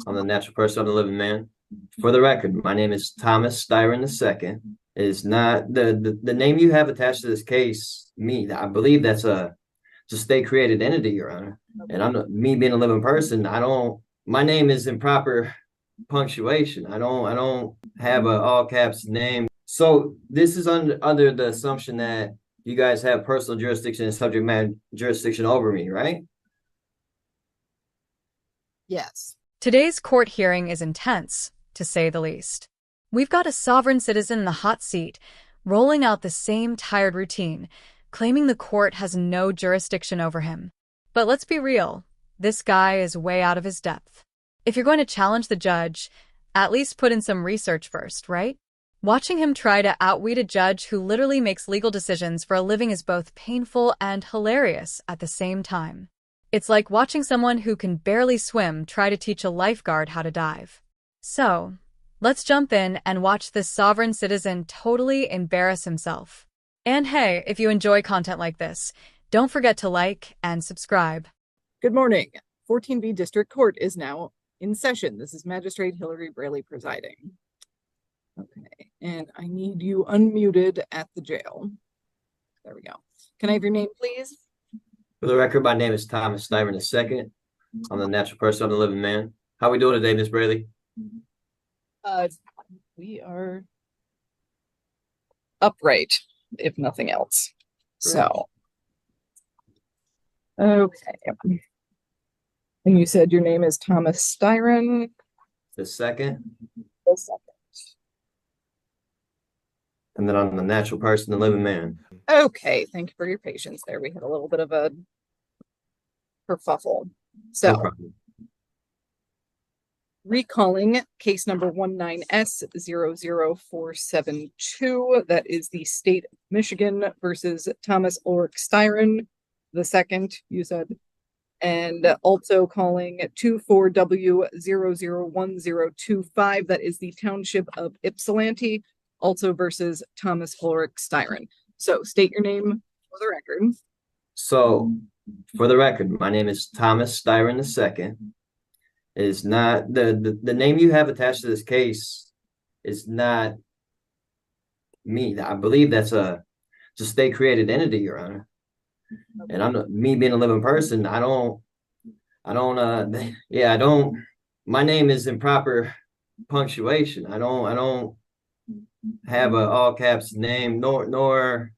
I'm the natural person, I'm the living man. For the record, my name is Thomas Styron II. It is not the name you have attached to this case. Me, I believe that's it's a state created entity, Your Honor. And I'm not, me being a living person. I don't. My name is in proper punctuation. I don't have a all caps name. So this is under the assumption that you guys have personal jurisdiction and subject matter jurisdiction over me, right? Yes. Today's court hearing is intense, to say the least. We've got a sovereign citizen in the hot seat, rolling out the same tired routine, claiming the court has no jurisdiction over him. But let's be real, this guy is way out of his depth. If you're going to challenge the judge, at least put in some research first, right? Watching him try to outwit a judge who literally makes legal decisions for a living is both painful and hilarious at the same time. It's like watching someone who can barely swim try to teach a lifeguard how to dive. So, let's jump in and watch this sovereign citizen totally embarrass himself. And hey, if you enjoy content like this, don't forget to like and subscribe. Good morning. 14B District Court is now in session. This is Magistrate Hillary Braley presiding. Okay, and I need you unmuted at the jail. There we go. Can I have your name, please? For the record, my name is Thomas Styron II. I'm the natural person, I'm the living man. How we doing today, Miss Braley? We are upright, if nothing else. So, okay. And you said your name is Thomas Styron. The second. The second. And then I'm the natural person, the living man. Okay, thank you for your patience there. We had a little bit of a kerfuffle. So, No problem. recalling case number 19S00472, that is the state of Michigan versus Thomas Ulrich Styron, the second, you said, and also calling 24W001025, that is the township of Ypsilanti, also versus Thomas Ulrich Styron. So state your name for the record. So, for the record, my name is Thomas Styron II. It is not the name you have attached to this case is not me. I believe that's it's a state created entity, Your Honor. And I'm not, me being a living person. I don't. Yeah, I don't. My name is in proper punctuation. I don't have a all caps name nor.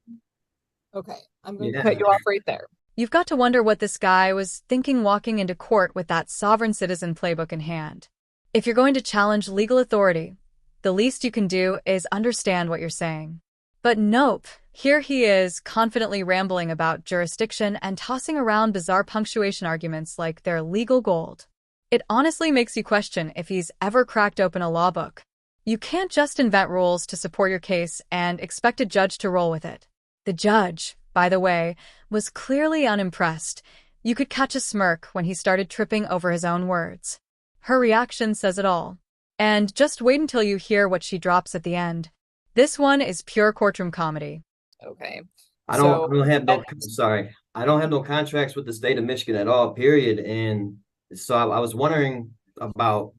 Okay, I'm going to cut you off right there. You've got to wonder what this guy was thinking walking into court with that sovereign citizen playbook in hand. If you're going to challenge legal authority, the least you can do is understand what you're saying. But nope, here he is confidently rambling about jurisdiction and tossing around bizarre punctuation arguments like they're legal gold. It honestly makes you question if he's ever cracked open a law book. You can't just invent rules to support your case and expect a judge to roll with it. The judge, by the way, was clearly unimpressed. You could catch a smirk when he started tripping over his own words. Her reaction says it all. And just wait until you hear what she drops at the end. This one is pure courtroom comedy. Okay. I don't have no sorry. I don't have no contracts with the state of Michigan at all, period. And so I was wondering about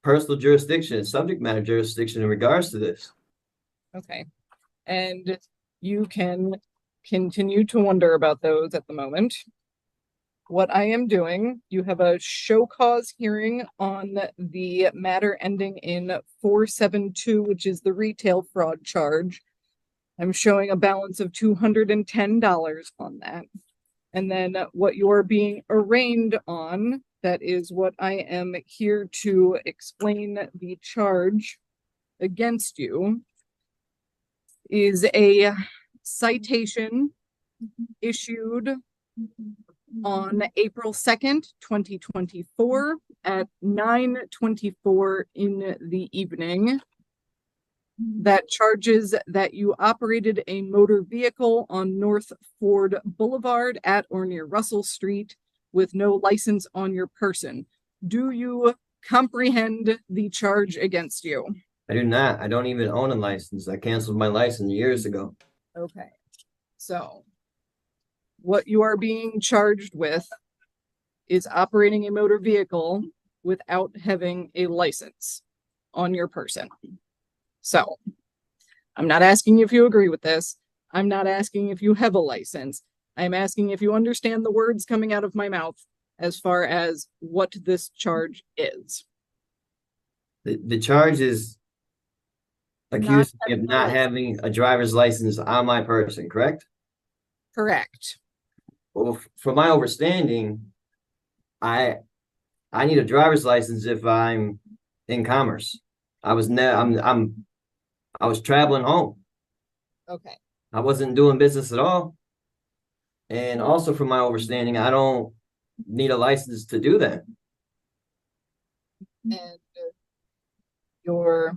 personal jurisdiction, subject matter jurisdiction in regards to this. Okay. And you can continue to wonder about those at the moment. What I am doing, you have a show cause hearing on the matter ending in 472, which is the retail fraud charge. I'm showing a balance of $210 on that. And then what you're being arraigned on, that is what I am here to explain the charge against you, is a citation issued on April 2nd, 2024 at 9:24 in the evening that charges that you operated a motor vehicle on North Ford Boulevard at or near Russell Street with no license on your person. Do you comprehend the charge against you? I do not. I don't even own a license. I canceled my license years ago. Okay. So what you are being charged with is operating a motor vehicle without having a license on your person. So I'm not asking if you agree with this. I'm not asking if you have a license. I'm asking if you understand the words coming out of my mouth as far as what this charge is. The charge is accused me of having a not license. having a driver's license on my person, correct? Correct. Well, from my understanding, I need a driver's license if I'm in commerce. I was traveling home. Okay. I wasn't doing business at all. And also from my understanding, I don't need a license to do that. And your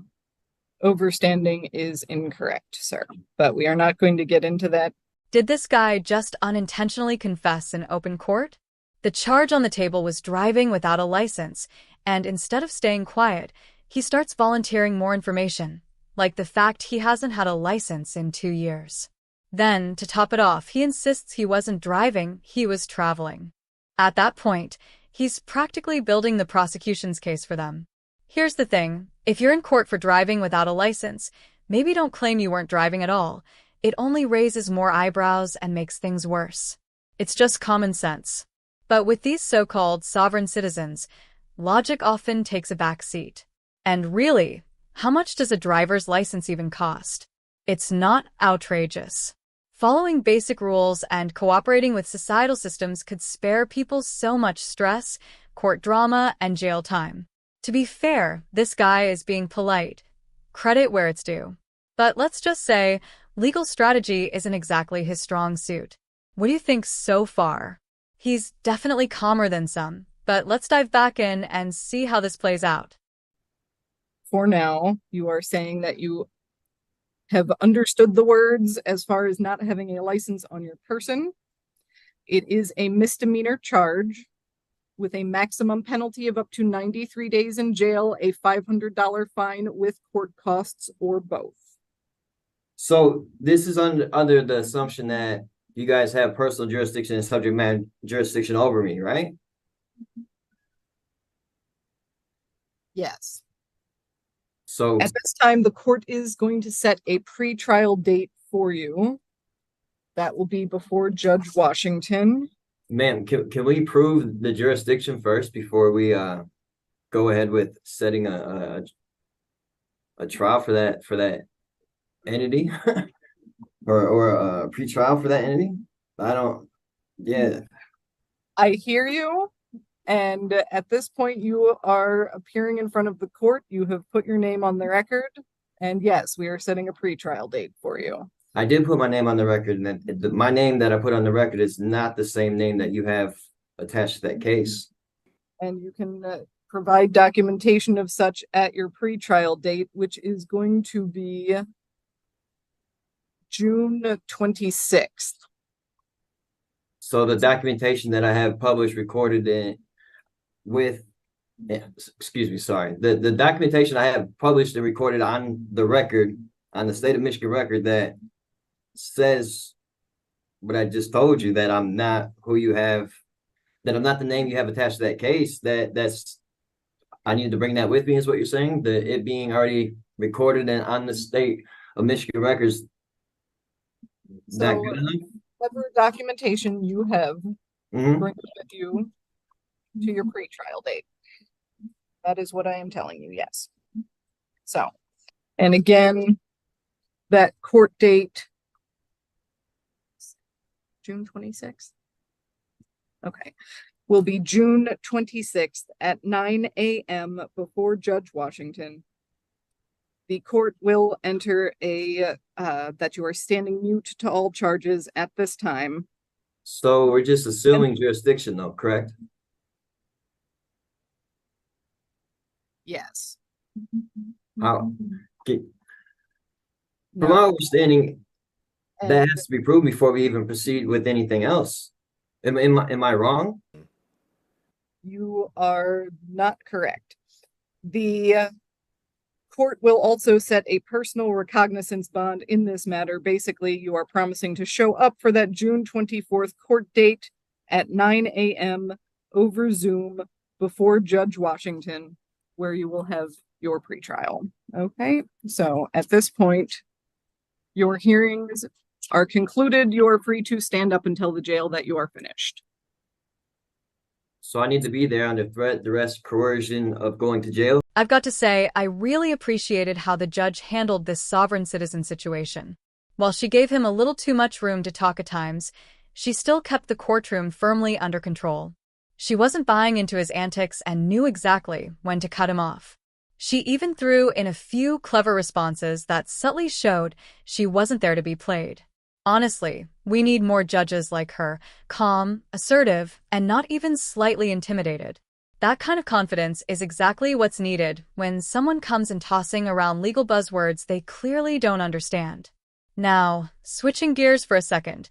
overstanding is incorrect, sir. But we are not going to get into that. Did this guy just unintentionally confess in open court? The charge on the table was driving without a license, and instead of staying quiet, he starts volunteering more information, like the fact he hasn't had a license in 2 years. Then, to top it off, he insists he wasn't driving, he was traveling. At that point, he's practically building the prosecution's case for them. Here's the thing, if you're in court for driving without a license, maybe don't claim you weren't driving at all. It only raises more eyebrows and makes things worse. It's just common sense. But with these so-called sovereign citizens, logic often takes a back seat. And really, how much does a driver's license even cost? It's not outrageous. Following basic rules and cooperating with societal systems could spare people so much stress, court drama, and jail time. To be fair, this guy is being polite. Credit where it's due. But let's just say, legal strategy isn't exactly his strong suit. What do you think so far? He's definitely calmer than some, but let's dive back in and see how this plays out. For now, you are saying that you have understood the words as far as not having a license on your person. It is a misdemeanor charge with a maximum penalty of up to 93 days in jail, a $500 fine with court costs, or both. So this is under the assumption that you guys have personal jurisdiction and subject matter jurisdiction over me, right? Yes. So at this time, the court is going to set a pre-trial date for you. That will be before Judge Washington. ma'am, can we prove the jurisdiction first before we go ahead with setting a trial for that entity or a pre-trial for that entity? I hear you. And at this point, you are appearing in front of the court. You have put your name on the record. And yes, we are setting a pre-trial date for you. I did put my name on the record, and my name that I put on the record is not the same name that you have attached to that case. And you can provide documentation of such at your pre-trial date, which is going to be June 26th. So the documentation that I have published, recorded in with, excuse me, sorry. The documentation I have published and recorded on the record, on the state of Michigan record, that says what I just told you, that I'm not who you have, that I'm not the name you have attached to that case, that's, I need to bring that with me, is what you're saying? It being already recorded and on the state of Michigan records, is that good enough? Whatever documentation you have, Mm-hmm. bring it with you to your pre-trial date. That is what I am telling you, yes. So, and again, that court date, June 26th? Okay, will be June 26th at 9 a.m. before Judge Washington. The court will enter a, that you are standing mute to all charges at this time. So we're just assuming jurisdiction though, correct? Yes. From my understanding, that has to be proved before we even proceed with anything else. Am I wrong? You are not correct. The court will also set a personal recognizance bond in this matter. Basically, you are promising to show up for that June 24th court date at 9 a.m. over Zoom, before Judge Washington, where you will have your pretrial. Okay, so at this point, your hearings are concluded. You are free to stand up and tell the jail that you are finished. So I need to be there under threat, duress, coercion of going to jail? I've got to say, I really appreciated how the judge handled this sovereign citizen situation. While she gave him a little too much room to talk at times, she still kept the courtroom firmly under control. She wasn't buying into his antics and knew exactly when to cut him off. She even threw in a few clever responses that subtly showed she wasn't there to be played. Honestly, we need more judges like her, calm, assertive, and not even slightly intimidated. That kind of confidence is exactly what's needed when someone comes in tossing around legal buzzwords they clearly don't understand. Now, switching gears for a second,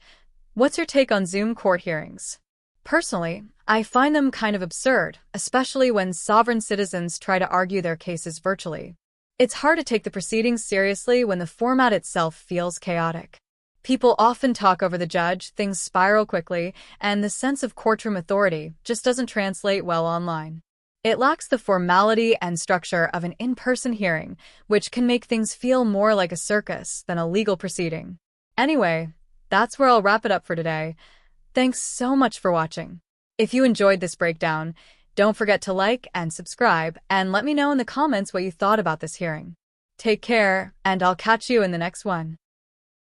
what's your take on Zoom court hearings? Personally, I find them kind of absurd, especially when sovereign citizens try to argue their cases virtually. It's hard to take the proceedings seriously when the format itself feels chaotic. People often talk over the judge, things spiral quickly, and the sense of courtroom authority just doesn't translate well online. It lacks the formality and structure of an in-person hearing, which can make things feel more like a circus than a legal proceeding. Anyway, that's where I'll wrap it up for today. Thanks so much for watching. If you enjoyed this breakdown, don't forget to like and subscribe, and let me know in the comments what you thought about this hearing. Take care, and I'll catch you in the next one.